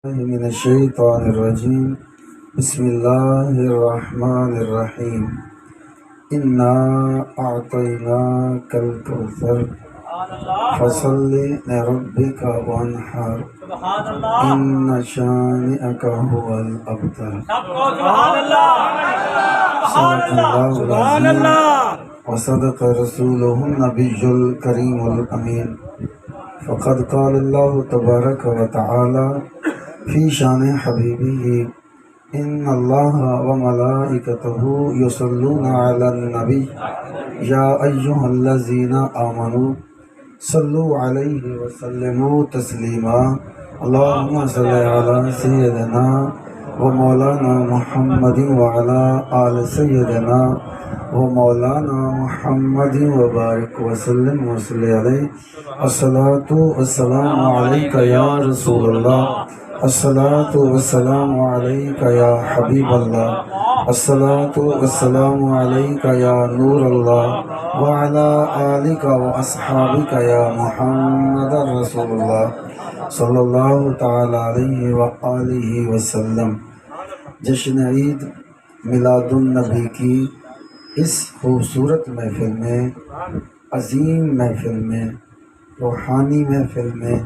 من الشيطان الرجيم بسم الله الرحمن الرحيم إنا أعطيناك الكوثر فصل لربك وانحر إن شانئك هو الأبتر صدق الله العظيم وصدق رسوله النبي الكريم الأمين فقد قال الله تبارك وتعالى في شان حبيبه إن الله وملائكته يصلون على النبي يا أيها الذين آمنوا صلوا عليه وسلموا تسليما اللهم صل على سيدنا ومولانا محمد وعلى آل سيدنا ومولانا محمد وبارك وسلم وصل عليه الصلاة والسلام عليك يا رسول الله الصلاة والسلام عليك يا حبيب الله الصلاة والسلام عليك يا نور الله وعلى آلك وأصحابك يا محمد رسول الله صلی اللہ تعالی علیہ وآلہ وسلم۔ جشن عید میلاد النبی کی اس خوبصورت محفل میں، عظیم محفل میں، روحانی محفل میں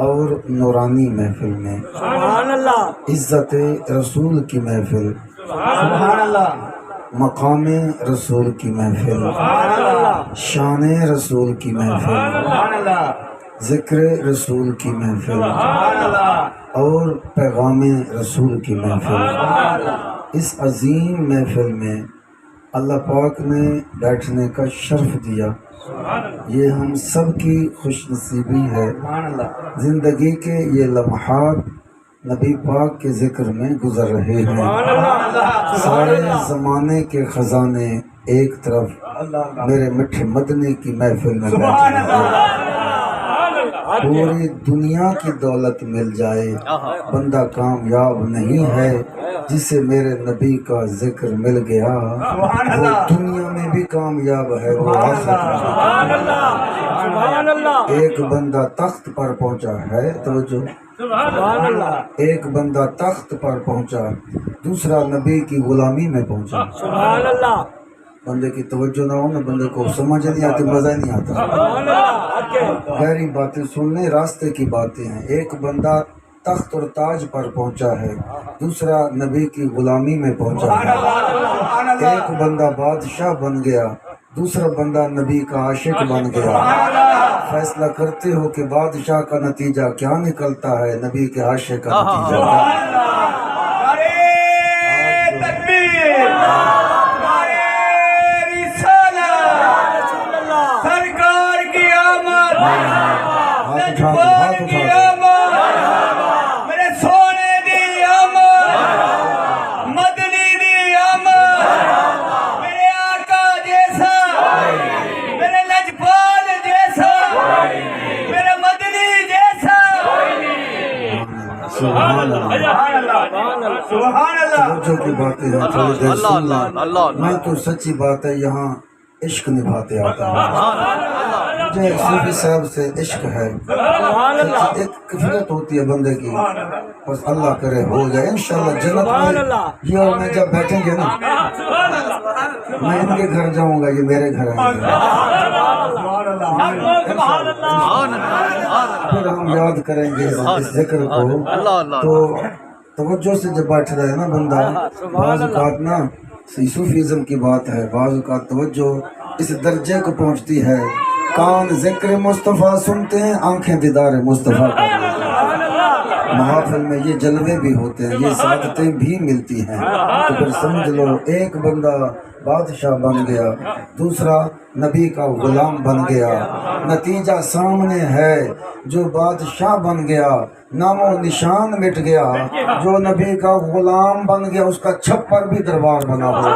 اور نورانی محفل میں، سبحان اللہ، عزت رسول کی محفل، سبحان اللہ، مقام رسول کی محفل، سبحان اللہ، شان رسول کی محفل، سبحان اللہ، ذکر رسول کی محفل سبحان اللہ، اور پیغام رسول کی محفل۔ سبحان اللہ، اس عظیم محفل میں اللہ پاک نے بیٹھنے کا شرف دیا، یہ ہم سب کی خوش نصیبی ہے۔ سبحان اللہ، زندگی کے یہ لمحات نبی پاک کے ذکر میں گزر رہے ہیں۔ سبحان اللہ، سارے زمانے کے خزانے ایک طرف میرے میٹھے مدنی کی محفل میں بیٹھے ہیں۔ پوری دنیا کی دولت مل جائے بندہ کامیاب نہیں ہے، جسے میرے نبی کا ذکر مل گیا وہ دنیا میں بھی کامیاب ہے، وہ آخرت میں بھی سبحان اللہ، سبحان اللہ، ایک بندہ تخت پر پہنچا ہے، توجہ، سبحان اللہ، ایک بندہ تخت پر پہنچا، دوسرا نبی کی غلامی میں پہنچا۔ سبحان اللہ، بندے کی توجہ نہ ہو نا، بندے کو سمجھ نہیں آتی، مزہ نہیں آتا۔ سبحان اللہ، گہری باتیں سننے راستے کی باتیں ہیں۔ ایک بندہ تخت اور تاج پر پہنچا ہے، دوسرا نبی کی غلامی میں پہنچا ہے۔ ایک بندہ بادشاہ بن گیا، دوسرا بندہ نبی کا عاشق بن گیا۔ فیصلہ کرتے ہو کہ بادشاہ کا نتیجہ کیا نکلتا ہے، نبی کے عاشق کا نتیجہ کیا؟ سرکار کی آمد، ہاتھ اٹھا دو۔ میرے سونے دی آمد، مدنی دی آمد، میرے آقا جیسا، میرے لجپال جیسا، میرے مدنی جیسا۔ سبحان اللہ، سبحان اللہ، توجہ کی باتیں ہیں، تھوڑی دیر سن لیں۔ میں تو سچی بات ہے یہاں عشق نبھاتے آتا ہوں۔ مجھے صوفی صاحب سے عشق ہے، ایک کفایت ہوتی ہے بندے کی، بس اللہ کرے ہو جائے انشاءاللہ جنت میں۔ یہ اور میں جب بیٹھیں گے نا، میں ان کے گھر جاؤں گا، یہ میرے گھر آئیں گے، پھر ہم یاد کریں گے اس ذکر کو۔ تو توجہ سے جب بیٹھ رہے ہیں نا بندہ، بعض اوقات نا صوفیزم کی بات ہے، بعض اوقات توجہ اس درجے کو پہنچتی ہے، کان ذکر مصطفیٰ سنتے ہیں، آنکھیں دیدار مصطفیٰ کر لیتے ہیں۔ محافل میں یہ جلوے بھی ہوتے ہیں، یہ سعادتیں بھی ملتی ہیں، تو پھر سمجھ لو ایک بندہ بادشاہ بن گیا، دوسرا نبی کا غلام بن گیا۔ نتیجہ سامنے ہے، جو بادشاہ بن گیا نام و نشان مٹ گیا، جو نبی کا غلام بن گیا اس کا چھپر بھی دربار بنا ہوا۔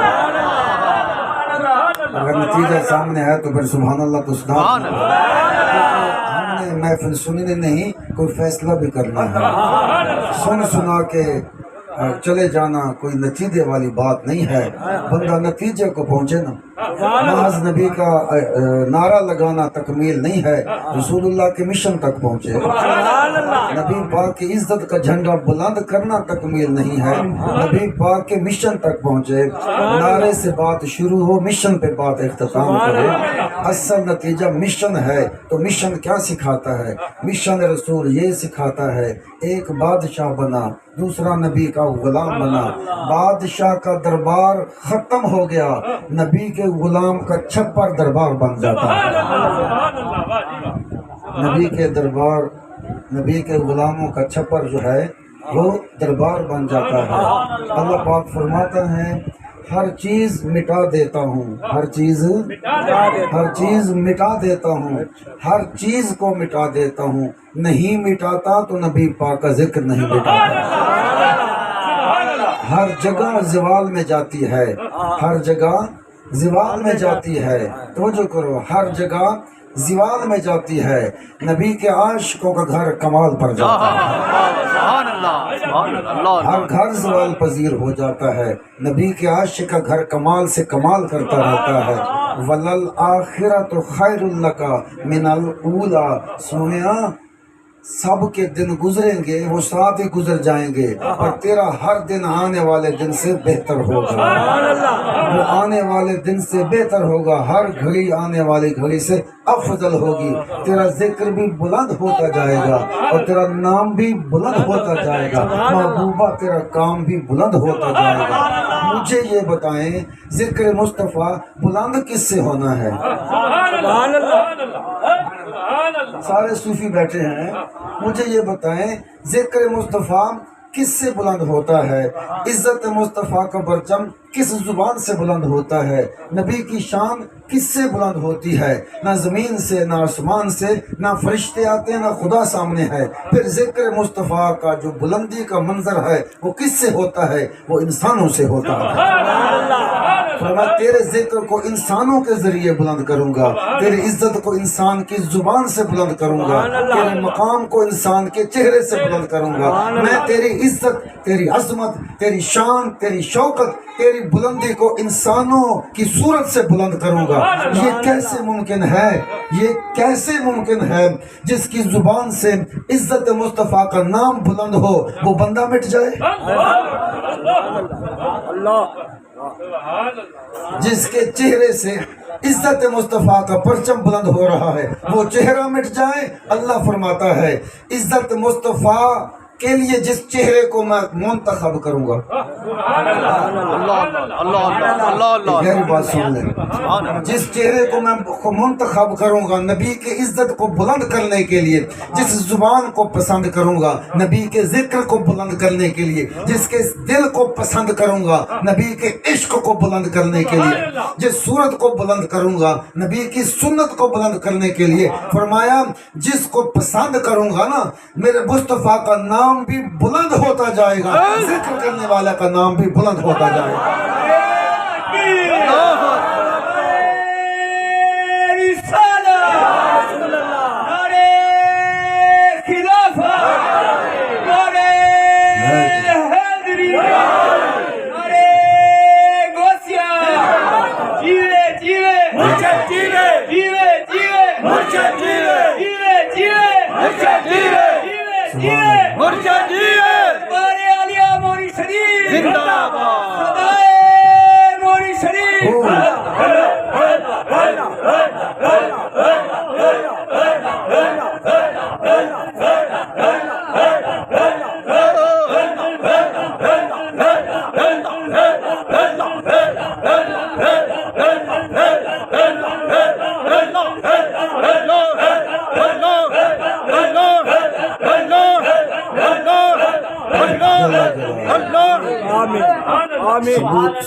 اگر نتیجہ سامنے ہے تو پھر سبحان اللہ تو سنا۔ ہم نے محفل سننے نہیں، کوئی فیصلہ بھی کرنا ہے، سن سنا کے چلے جانا کوئی نتیجے والی بات نہیں ہے۔ بندہ نتیجے کو پہنچے نا، محض نبی کا نعرہ لگانا تکمیل نہیں ہے، رسول اللہ کے مشن تک پہنچے۔ نبی پاک کی عزت کا جھنڈا بلند کرنا تکمیل نہیں ہے، نبی پاک کے مشن تک پہنچے۔ نعرے سے بات شروع ہو، مشن پہ بات اختتام کرے۔ اصل نتیجہ مشن ہے، تو مشن کیا سکھاتا ہے؟ مشن رسول یہ سکھاتا ہے، ایک بادشاہ بنا، دوسرا نبی کا غلام بنا۔ بادشاہ کا دربار ختم ہو گیا، نبی کے غلام کا چھپر دربار بن جاتا ہے۔ نبی کے غلاموں کا چھپر جو ہے وہ دربار بن جاتا ہے۔ اللہ پاک فرماتا ہے، ہر چیز مٹا دیتا ہوں، ہر چیز مٹا دیتا ہوں، ہر چیز کو مٹا دیتا ہوں۔ نہیں مٹاتا تو نبی پاک کا ذکر نہیں مٹاتا۔ ہر جگہ زوال میں جاتی ہے، ہر جگہ زوال میں جاتی ہے، توجہ کرو، ہر جگہ زوال میں جاتی ہے، نبی کے عاشقوں کا گھر کمال پر جاتا ہے۔ ہر گھر زوال پذیر ہو جاتا ہے، نبی کے عاشق کا گھر کمال سے کمال کرتا رہتا ہے۔ وَلَلْآخِرَةُ خَيْرٌ لَكَ مِنَ الْأُولَىٰ، سونیا سب کے دن گزریں گے، وہ ساتھ ہی گزر جائیں گے، اور تیرا ہر دن آنے والے دن سے بہتر ہوگا، وہ آنے والے دن سے بہتر ہوگا، ہر گھڑی آنے والی گھڑی سے افضل ہوگی۔ تیرا ذکر بھی بلند ہوتا جائے گا، اور تیرا نام بھی بلند ہوتا جائے گا، محبوبہ تیرا کام بھی بلند ہوتا جائے گا۔ مجھے یہ بتائیں، ذکر مصطفیٰ بلند کس سے ہونا ہے؟ سارے صوفی بیٹھے ہیں، مجھے یہ بتائیں، ذکر مصطفیٰ کس سے بلند ہوتا ہے؟ عزت مصطفیٰ کا پرچم کس زبان سے بلند ہوتا ہے؟ نبی کی شان کس سے بلند ہوتی ہے؟ نہ زمین سے، نہ آسمان سے، نہ فرشتے آتے ہیں، نہ خدا سامنے ہے۔ پھر ذکر مصطفیٰ کا جو بلندی کا منظر ہے وہ کس سے ہوتا ہے؟ وہ انسانوں سے ہوتا ہے۔ تو میں تیرے ذکر کو انسانوں کے ذریعے بلند کروں گا، تیری عزت کو انسان کی زبان سے بلند کروں گا، تیرے مقام کو انسان کے چہرے سے بلند کروں گا۔ میں تیری عزت، تیری عظمت، تیری شان، تیری شوکت، تیری بلندی کو انسانوں کی صورت سے بلند کروں گا۔ یہ کیسے ممکن ہے؟ یہ کیسے ممکن ہے جس کی زبان سے عزت مصطفیٰ کا نام بلند ہو وہ بندہ مٹ جائے؟ جس کے چہرے سے عزت مصطفیٰ کا پرچم بلند ہو رہا ہے وہ چہرہ مٹ جائے؟ اللہ فرماتا ہے، عزت مصطفیٰ کے لیے جس چہرے کو میں منتخب کروں گا، گہری بات سن لیں، جس چہرے کو میں منتخب کروں گا نبی کی عزت کو بلند کرنے کے لیے، جس زبان کو پسند کروں گا نبی کے ذکر کو بلند کرنے کے لیے، جس کے دل کو پسند کروں گا نبی کے عشق کو بلند کرنے کے لیے، جس صورت کو بلند کروں گا نبی کی سنت کو بلند کرنے کے لیے، فرمایا جس کو پسند کروں گا نا میرے مصطفیٰ کا نام بھی بلند ہوتا جائے گا، ذکر کرنے والا کا نام بھی بلند ہوتا جائے گا۔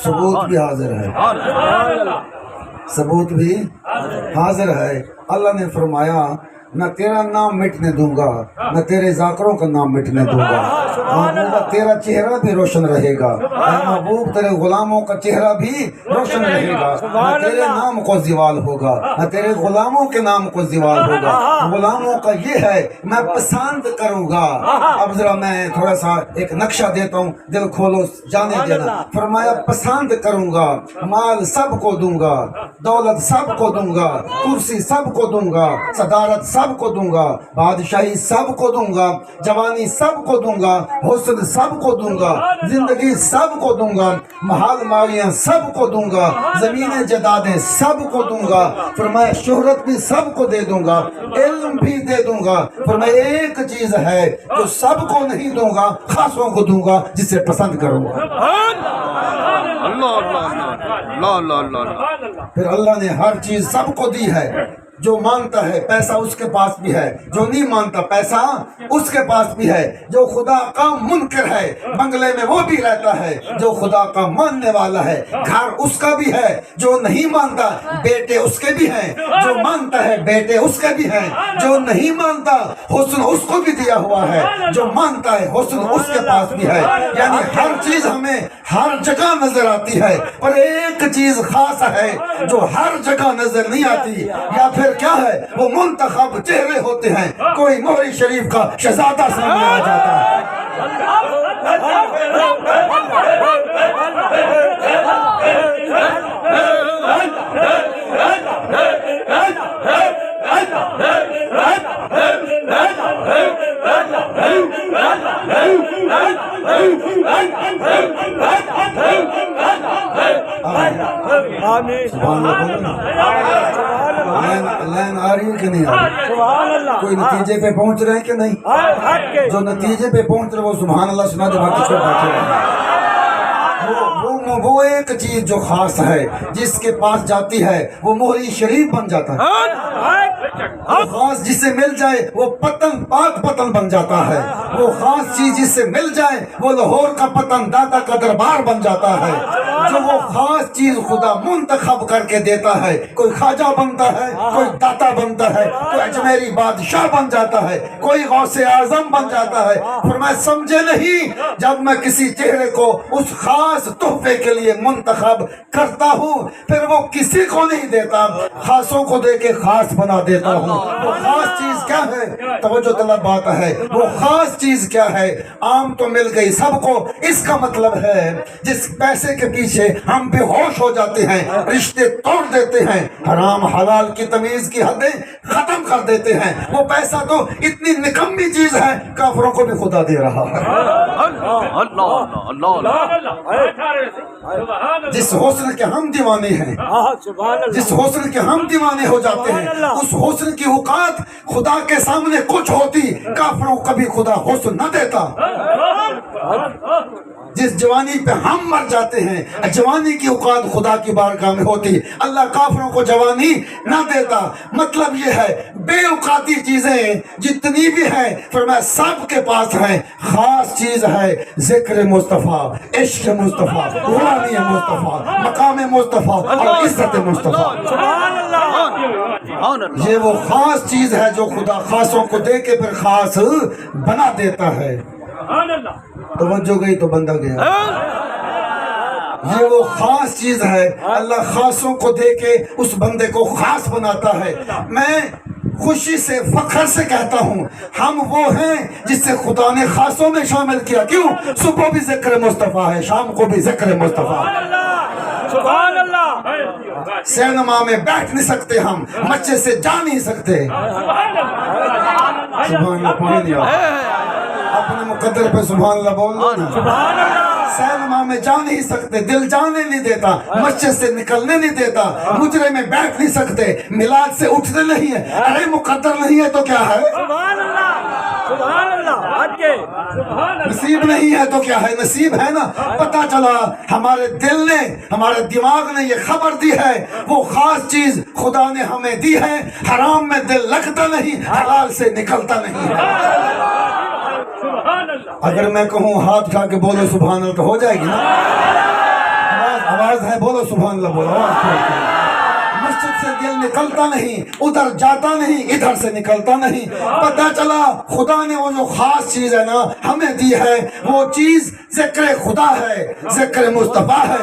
ثبوت بھی حاضر ہے، ثبوت بھی حاضر ہے۔ اللہ نے فرمایا نہ تیرا نام مٹنے دوں گا، نہ تیرے ذاکروں کا نام مٹنے دوں گا۔ محبوبہ تیرا چہرہ بھی روشن رہے گا، اے محبوب تیرے غلاموں کا چہرہ بھی روشن رہے گا، نہ تیرے نام کو زوال ہوگا، نہ تیرے غلاموں کے نام کو زوال ہوگا۔ غلاموں کا یہ ہے میں پسند کروں گا۔ اب ذرا میں تھوڑا سا ایک نقشہ دیتا ہوں، دل کھولو جانے دینا۔ فرمایا پسند کروں گا، مال سب کو دوں گا، دولت سب کو دوں گا، کرسی سب کو دوں گا، صدارت سب کو دوں گا، بادشاہی سب کو دوں گا، جوانی سب کو دوں گا، حسن سب کو دوں گا، زندگی سب کو دوں گا، محال مالیاں سب کو دوں گا، زمینیں جدادیں سب کو دوں گا۔ فرمایا شہرت بھی سب کو دے دوں گا، علم بھی دے دوں گا۔ فرمایا ایک چیز ہے جو سب کو نہیں دوں گا، خاصوں کو دوں گا، جسے پسند کروں گا۔ اللہ اللہ اللہ اللہ اللہ اللہ۔ پھر اللہ نے ہر چیز سب کو دی ہے۔ جو مانگتا ہے پیسہ اس کے پاس بھی ہے، جو نہیں مانگتا پیسہ اس کے پاس بھی ہے۔ جو خدا کا منکر ہے بنگلے میں وہ بھی رہتا ہے، جو خدا کا ماننے والا ہے گھر اس کا بھی ہے۔ جو نہیں مانتا بیٹے اس کے بھی ہیں، جو مانتا ہے بیٹے اس کے بھی ہیں۔ جو نہیں مانتا حسن اس کو بھی دیا ہوا ہے، جو مانتا ہے حسن اس کے پاس بھی ہے۔ یعنی ہر چیز ہمیں ہر جگہ نظر آتی ہے، پر ایک چیز خاص ہے جو ہر جگہ نظر نہیں آتی، یا پھر کیا ہے وہ منتخب چہرے ہوتے ہیں۔ کوئی مہری شریف کا شہزادہ سامنے آ جاتا ہے، سبحان اللہ بولو نا۔ لائن آ رہی ہے کہ نہیں آ رہی؟ کوئی نتیجے پہ پہنچ رہے ہیں کہ نہیں؟ جو نتیجے پہ پہنچ رہے وہ سبحان اللہ سنا دے، باقی چھوڑ بیٹھے رہے۔ وہ ایک چیز جو خاص ہے جس کے پاس جاتی ہے وہ مہری شریف بن جاتا ہے۔ وہ خاص جس سے مل جائے وہ پتن پاک پتن بن جاتا ہے۔ وہ خاص چیز جس سے مل جائے وہ لاہور کا پتن داتا کا دربار بن جاتا ہے۔ جو وہ خاص چیز خدا منتخب کر کے دیتا ہے، کوئی خواجہ بنتا ہے، کوئی داتا بنتا ہے، کوئی اجمیری بادشاہ بن جاتا ہے، کوئی غوث اعظم بن جاتا ہے۔ فرمایا سمجھے نہیں، جب میں کسی چہرے کو اس خاص تحفے کے لیے منتخب کرتا ہوں پھر وہ کسی کو نہیں دیتا، خاصوں کو دے کے خاص بنا دیتا ہوں۔ وہ خاص چیز کیا ہے؟ توجہ طلب بات ہے، وہ خاص چیز کیا ہے؟ عام تو مل گئی سب کو، اس کا مطلب ہے جس پیسے کے پیچھے ہم بے ہوش ہو جاتے ہیں، رشتے توڑ دیتے ہیں، حرام حلال کی تمیز کی حدیں ختم کر دیتے ہیں، وہ پیسہ تو اتنی نکمی چیز ہے کافروں کو بھی خدا دے رہا ہے۔ جس حسن کے ہم دیوانے ہیں، جس حسن کے ہم دیوانے ہو جاتے ہیں، اس حسن کی اوقات خدا کے سامنے کچھ ہوتی، کافروں کبھی خدا حسن نہ دیتا۔ جس جوانی پہ ہم مر جاتے ہیں، جوانی کی اوقات خدا کی بارگاہ میں ہوتی، اللہ کافروں کو جوانی نہ دیتا۔ مطلب یہ ہے بے اوقاتی چیزیں جتنی بھی ہیں فرمایا سب کے پاس ہیں، خاص چیز ہے ذکر مصطفیٰ، عشق مصطفیٰ، غلامی مصطفیٰ، مقام مصطفیٰ اور عزت مصطفیٰ۔ یہ وہ خاص چیز ہے جو خدا خاصوں کو دے کے پھر خاص بنا دیتا ہے۔ توجہ گئی تو بندہ گیا۔ یہ وہ خاص چیز ہے، اللہ خاصوں کو دے کے اس بندے کو خاص بناتا ہے۔ میں خوشی سے فخر سے کہتا ہوں ہم وہ ہیں جس سے خدا نے خاصوں میں شامل کیا۔ کیوں؟ صبح بھی ذکر مصطفیٰ ہے، شام کو بھی ذکر مصطفیٰ۔ سبحان اللہ۔ سینما میں بیٹھ نہیں سکتے، ہم مسجد سے جا نہیں سکتے۔ سبحان اللہ پڑھ لیا اپنے مقدر پہ سبحان اللہ بولنا۔ سبحان اللہ۔ سینما میں جا نہیں سکتے، دل جانے نہیں دیتا، مسجد سے نکلنے نہیں دیتا، مجرے میں بیٹھ نہیں سکتے، میلاد سے اٹھنے نہیں ہے۔ ارے مقدر نہیں ہے تو کیا ہے؟ سبحان اللہ۔ سبحان اللہ۔ نصیب نہیں ہے تو کیا ہے؟ نصیب ہے نا۔ پتہ چلا ہمارے دل نے، ہمارے دماغ نے یہ خبر دی ہے وہ خاص چیز خدا نے ہمیں دی ہے، حرام میں دل لگتا نہیں، حلال سے نکلتا نہیں ہے۔ اگر میں کہوں ہاتھ اٹھا کے بولو سبحان اللہ تو ہو جائے گی نا؟ آواز ہے، بولو سبحان اللہ، بولو آواز کھول کے۔ مسجد سے دل نکلتا نہیں، ادھر جاتا نہیں، ادھر سے نکلتا نہیں. پتہ چلا خدا نے وہ جو خاص چیز ہے نا ہمیں دی ہے، وہ چیز ذکر خدا ہے، ذکر مصطفیٰ ہے.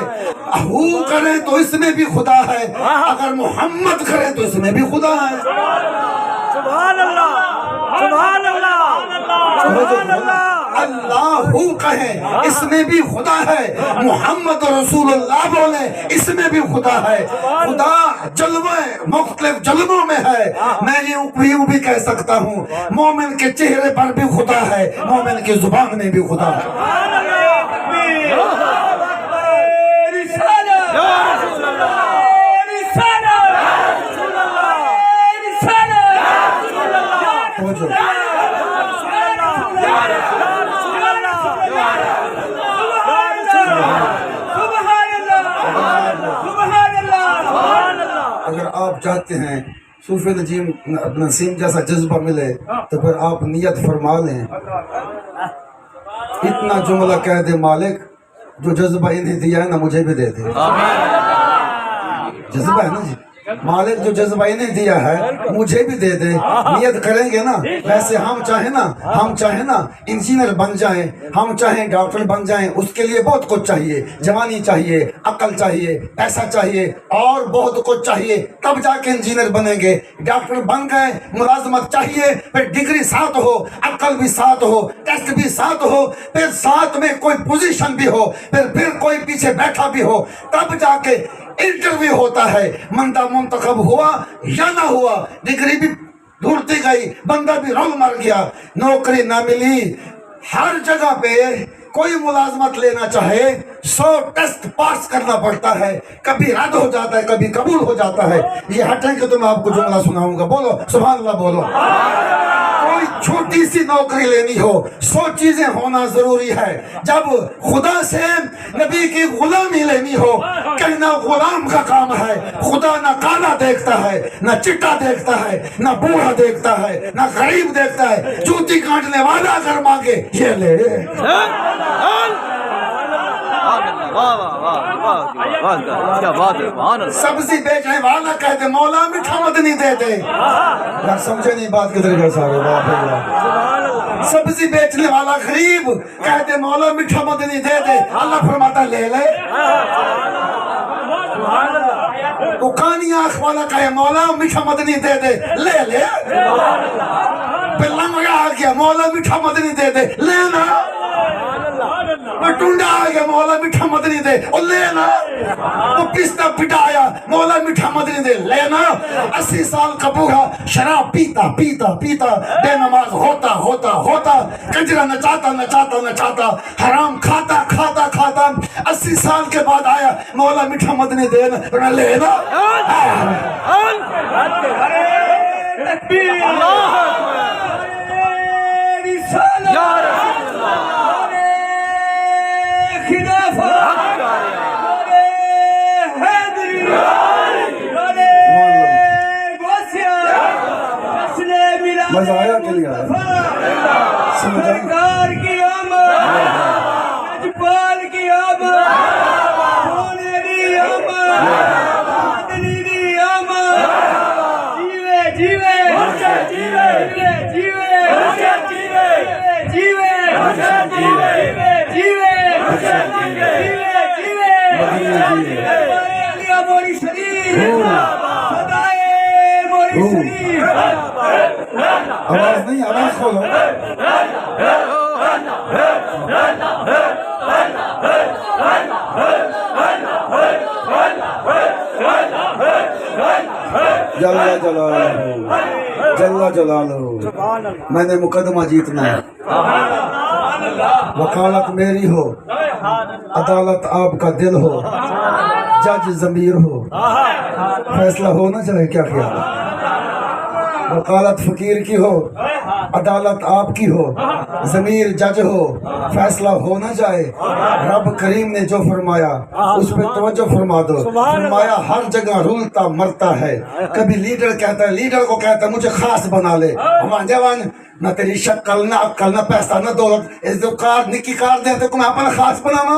ہو کرے تو اس میں بھی خدا ہے، اگر محمد کرے تو اس میں بھی خدا ہے. سبحان اللہ سبحان اللہ سبحان اللہ. اللہ ہو کہیں اس میں بھی خدا ہے، محمد رسول اللہ بولے اس میں بھی خدا ہے. خدا جلوے مختلف جلووں میں ہے. میں یوں بھی کہہ سکتا ہوں مومن کے چہرے پر بھی خدا ہے، مومن کی زبان میں بھی خدا ہے. اگر آپ چاہتے ہیں صوفی نسیم جیسا جذبہ ملے تو پھر آپ نیت فرما لیں. اتنا جملہ کہہ دے مالک جو جذبہ انہیں دیا ہے نا مجھے بھی دے دے. جذبہ ہے نا جی، مالک جو جذبہ انہیں دیا ہے مجھے بھی دے دے. نیت کریں گے نا. ویسے ہم چاہیں نا انجینئر بن جائیں، ہم چاہیں ڈاکٹر بن جائیں، اس کے لیے بہت کچھ چاہیے. جوانی چاہیے، عقل چاہیے، پیسہ چاہیے اور بہت کچھ چاہیے، تب جا کے انجینئر بنیں گے. ڈاکٹر بن گئے، ملازمت چاہیے، پھر ڈگری ساتھ ہو، عقل بھی ساتھ ہو، ٹیسٹ بھی ساتھ ہو، پھر ساتھ میں کوئی پوزیشن بھی ہو، پھر کوئی پیچھے بیٹھا بھی ہو، تب جا کے انٹرویو ہوتا ہے. بندہ منتخب ہوا یا نہ ہوا، ڈگری بھی ڈھونڈتی گئی، بندہ بھی رول مر گیا، نوکری نہ ملی. ہر جگہ پہ کوئی ملازمت لینا چاہے 100 ٹیسٹ پاس کرنا پڑتا ہے، کبھی رد ہو جاتا ہے، کبھی قبول ہو جاتا ہے. یہ ہٹیں کہ تو میں آپ کو جملہ سناؤں گا. بولو سبحان اللہ بولو. کوئی چھوٹی سی نوکری لینی ہو 100 چیزیں ہونا ضروری ہے. جب خدا سے نبی کی غلامی لینی ہو، کہنا غلام کا کام ہے. خدا نہ کالا دیکھتا ہے، نہ چٹا دیکھتا ہے، نہ بوڑھا دیکھتا ہے، نہ غریب دیکھتا ہے. جوتی کاٹنے والا اگر مانگے یہ لے. سبزی بیچنے والا کہتے مولا میٹھا مدنی دے دے. یار سمجھے نہیں بات کدھر گئے سارے. سبزی بیچنے والا غریب کہتے مولا میٹھا مدنی دے دے. اللہ فرماتا لے لے. دکانی آنکھ والا کہے مولا میٹھا مدنی دے دے، لے لے. پلنگا آ گیا مولا میٹھا مدنی دے دے، لینا. ٹونڈا آ گیا مولا میٹھا مدنی دے، اور لینا. وہ پستا پٹا آیا مولا میٹھا مدنی دے، لینا. 80 سال کا بوڑھا شراب پیتا پیتا پیتا بے نماز ہوتا ہوتا ہوتا، کنجرا نچاتا نچاتا نچاتا، حرام کھاتا کھاتا کھاتا، 80 سال کے بعد آیا مولا میٹھا مدنی دے، لینا. مزہ آیا کہ نہیں آیا؟ سرکار کی آمد، رجپال کی آمد، سونے کی آمد، مدنی کی آمد. جیوے جیوے جیوے جیوے جیوے جیوے جیوے علی موری شریف، خدائے موری شریف. آواز نہیں، آواز کھولو. جل جلالہ جل جلالہ. میں نے مقدمہ جیتنا ہے. وکالت میری ہو، عدالت آپ کا دل ہو، جج ضمیر ہو، فیصلہ ہونا چاہے. کیا خیال ہے؟ وکالت فقیر کی ہو، عدالت آپ کی ہو، ضمیر جج ہو، فیصلہ ہونا چاہے. رب کریم نے جو فرمایا اس پہ توجہ فرما دو. فرمایا ہر جگہ رولتا مرتا ہے. کبھی لیڈر کہتا ہے، لیڈر کو کہتا ہے مجھے خاص بنا لے. ہمان جوان نہ تیری شکل نہ عقل نہ پیسہ نہ دولت، اس جو کار نکی کار دیتے کو میں اپنا خاص بنانا.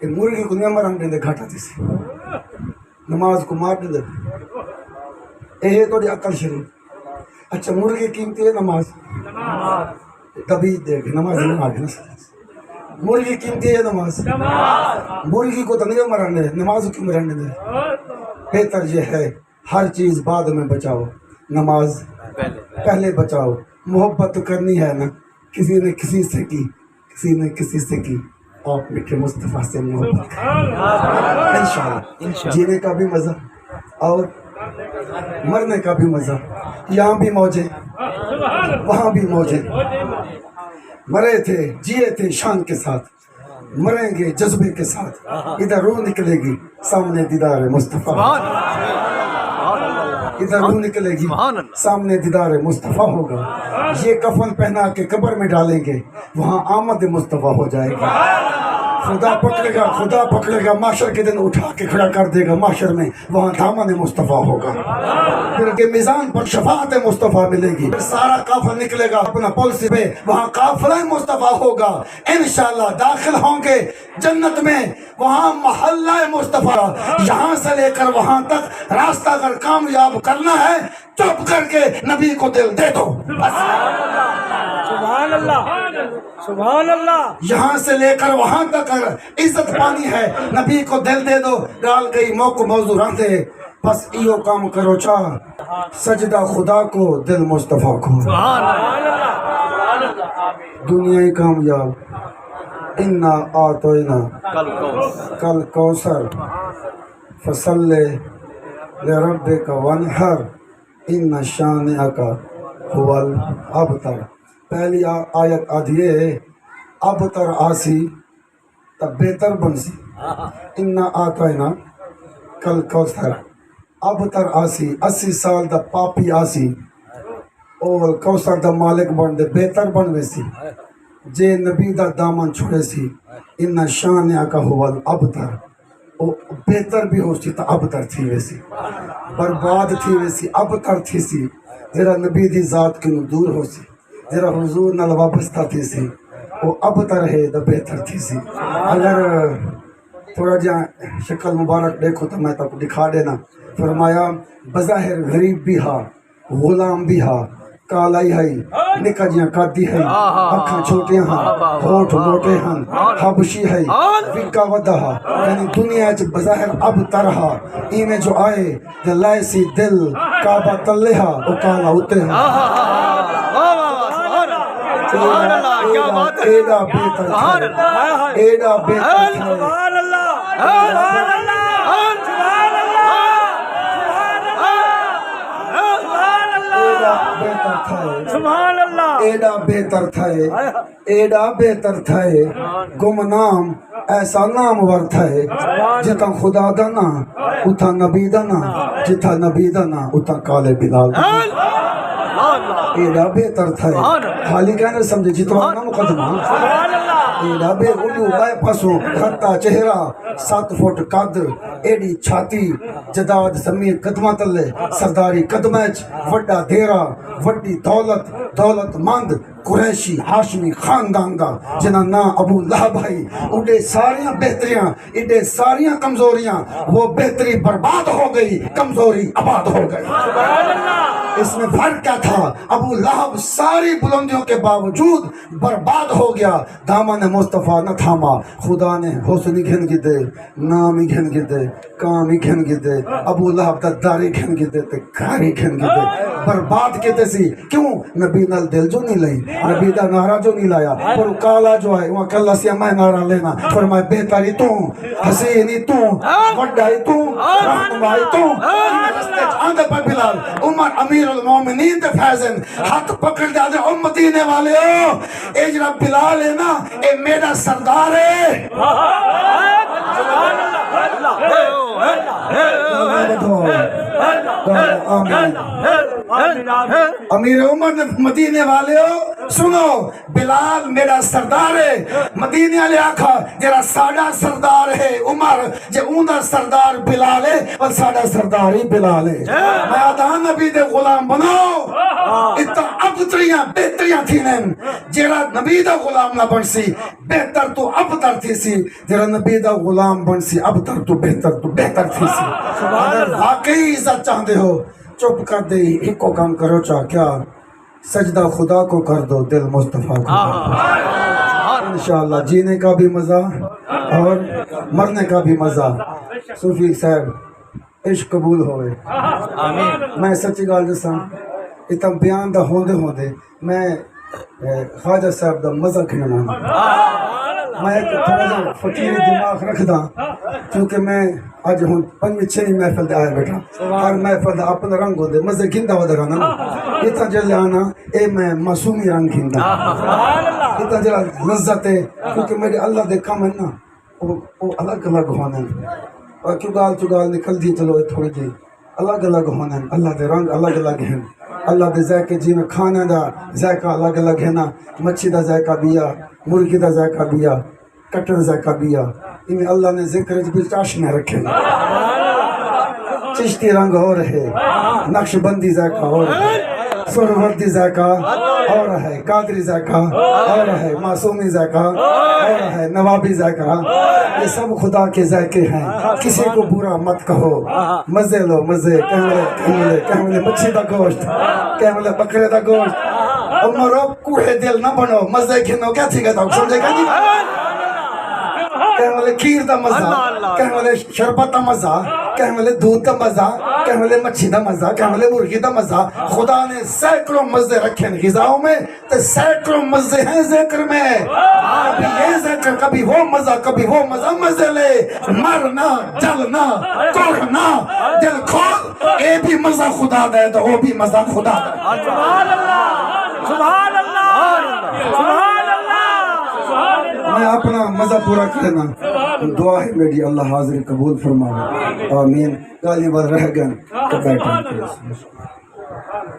کہ مرغی کو نہیں مرن دے گھاٹا تھی سی نماز کو مار دے یہ تو عقل شریف اچھا مرغی قیمتی ہے نماز تبھی دیکھ نماز نہیں آگے نا مرغی قیمتی ہے نماز مرغی کو تو نہیں مرن دے نماز کی مرن دے بہتر یہ ہے ہر چیز بعد میں بچاؤ نماز پہلے بچاؤ محبت تو کرنی ہے نا کسی نے کسی سے کی کسی نے کسی سے کی آپ میٹھے مصطفیٰ سے محبت انشاءاللہ جینے کا بھی مزہ اور مرنے کا بھی مزہ یہاں بھی موجیں وہاں بھی موجیں مرے تھے جیے تھے شان کے ساتھ مریں گے جذبے کے ساتھ ادھر روح نکلے گی سامنے دیدار مصطفیٰ ادھر روح نکلے گی سامنے دیدار مصطفیٰ ہوگا یہ کفن پہنا کے قبر میں ڈالیں گے وہاں آمد مصطفیٰ ہو جائے گا خدا پکڑے گا معاشر کے دن اٹھا کے کھڑا کر دے گا معاشر میں وہاں دامن مصطفیٰ ہوگا پھر کے میزان پر شفاعت مصطفیٰ ملے گی پھر سارا قافلہ نکلے گا اپنا پالیسی پہ وہاں قافلہ مصطفیٰ ہوگا انشاءاللہ داخل ہوں گے جنت میں وہاں محلہ مصطفیٰ یہاں سے لے کر وہاں تک راستہ اگر کامیاب کرنا ہے چپ کر کے نبی کو دل دے دو سبحان اللہ سبحان اللہ یہاں سے لے کر وہاں تک عزت پانی ہے نبی کو دل دے دو ڈال گئی موقع موضوع رہتے بس ایو کام کرو چاہ سجدہ خدا کو دل مصطفیٰ کو دنیا ہی کامیاب انا آتوینا کل کوثر فصلی لربک وانحر ان شانئک هو الابتر پہلی آیت آدھیے ابتر آسی تب بہتر بنسی انا آتوینا کل کوثر ابتر آسی 80 سال دا پاپی آسی اور کوثر دا مالک بن دے بہتر بن ویسی جے نبی دا دامن چھوڑے سی ان شانئک هو الابتر بہتر بھی ہو سی تا ابتر تھی ویسی برباد تھی ویسی ابتر تھی سی جرا نبی دی ذات کی دور ہو سی جرا حضور نال وابستہ تھی سی وہ ابتر ہے دا بہتر تھی سی اگر تھوڑا جہاں شکل مبارک دیکھو تو میں تک دکھا دینا فرمایا بظاہر غریب بھی ہا غلام بھی ہا کالائی ہے نکا جیاں کاتی ہے اکھاں چھوٹے ہاں ہوٹ موٹے ہاں حبشی ہے وکا ودہ یعنی دنیا چ بظاہر اب ترہا ایمیں جو آئے دلائے سی دل کعبہ تلے ہا او کالا ہوتے ہاں ایڈا بہتر تھا ایڈا بہتر تھا سبحان اللہ سبحان اللہ سبحان اللہ سبحان اللہ ایڈا بہتر تھا ایڈا بہتر تھا گمنام ایسا نامور تھا جتا خدا دانا اتھا نبی دانا جتا نبی دانا اتھا کالے بلال ایڈا بہتر تھا خالی کہنے سمجھے جتوا نا مقدمہ ایڈا بے اولو بائے پاسوں کھتا چہرہ 7 فٹ قدر ایڈی چھاتی جداد زمین قدمہ تلے سرداری قدمچ وڈا دیرہ وڈی دولت مند قریشی ہاشمی خاندان دا جنہ نا ابو لہب بھائی اڈے ساریاں بہتریاں اڈے ساریاں کمزوریاں وہ بہتری برباد ہو گئی کمزوری آباد ہو گئی اس میں فرق کیا تھا ابو لہب ساری بلندیوں کے باوجود برباد ہو گیا دامن مصطفیٰ نہ تھاما خدا نے حسن ہی گھن گدے نام ہی گھن گدے کام ہی گھن گدے ابو لہب دا داری گھن گدے تے گھاری گھن گدے برباد کہتے سی کیوں نبی نال دل جو نہیں لئی نبی دا نعرہ جو نہیں لایا پر کالا جو ہے وہاں کلا سیا میں نعرہ لینا فرمائے بہتری تو حسینی تو وڈائی تو رہنمائی تو رستے آندے پر بلال عمر امیر المومنین دے فیضن ہاتھ پکڑ دے آدھے امتینے والے ہو اجرا بلال ہے نا اے میرا سردار ہے امیر عمر مدینے والے ہو سنو بلال میرا سردار ہے مدینے والے آکھا جڑا ساڈا سردار ہے عمر جے اوندا سردار بلال ہے اور ساڈا سردار ہی بلال ہے میں آدھا نبی دے غلام بناؤ اتنا ابتریاں بہتریاں تھی نیم جڑا نبی دا غلام نہ بن سی بہتر تو ابتر تھی سی جڑا نبی دا غلام بن سی ابتر تو بہتر تھی سی اگر واقعی عزت چاہتے ہو چپ کر دے ایک کو کام کرو چاہ کیا سجدہ خدا کو کر دو دل مصطفیٰ کو کر دو انشاءاللہ جینے کا بھی مزہ اور مرنے کا بھی مزہ صوفی صاحب عشق قبول ہوئے میں سچی گال جسا اتنا بیان دا ہوندے میں خواجہ صاحب دا مزہ کھڑنا میں ایک تھوڑا جا فقیر دماغ رکھ دا کیونکہ میں آج ہوں پنجویں چھویں محفل دے آیا بیٹھا ہر محفل دا اپنا رنگ ہو دے مزے گھندا ہو دے نا اتنا جلے آنا اے میں معصومی رنگ گھندا اتنا جلے لذت ہے کیونکہ میرے اللہ دے کام ہے نا وہ الگ الگ ہونے اور چگال نکل دی چلو تھوڑی جی الگ الگ ہونے اللہ دے رنگ الگ الگ ہیں اللہ دے ذائقے جی میں کھانے دا ذائقہ الگ الگ ہے نا مچھی دا ذائقہ بیا مرغی دا ذائقہ بیا کٹر ذائقہ بیا انہیں اللہ نے ذکر بھی چاشنے رکھے چشتی رنگ ہو رہے نقش بندی ذائقہ ہو رہے سروردی ذائقہ ہو رہا ہے قادری ذائقہ ہو رہا ہے معصومی ذائقہ ہو رہا ہے نوابی ذائقہ یہ سب خدا کے ذائقے ہیں کسی کو برا مت کہو مزے لو مزے کہملے مچھی دا گوشت کہملے بکرے دا گوشت امرو کوڑے دل نہ بنو مزے گھنو کیا تھی گا سمجھے گا نہیں کہملے کھیر دا مزہ کہملے شربت دا مزہ کہملے دودھ دا مزہ کہملے مچھی دا مزہ کہملے مرغی دا مزہ خدا نے سینکڑوں مزے رکھے ہیں غذاؤں میں تو سینکڑوں مزے ہیں ذکر میں کبھی یہ ذکر کبھی وہ مزہ مزے لے مرنا جلنا کوڑنا دل کھول اے بھی مزہ خدا دے تو وہ بھی مزہ خدا دے سبحان اللہ سبحان اللہ سبحان اللہ میں اپنا مزہ پورا کرنا دعا ہے میری اللہ حاضر قبول فرمائے آمین گالی بار رہ گئے تو بیٹھا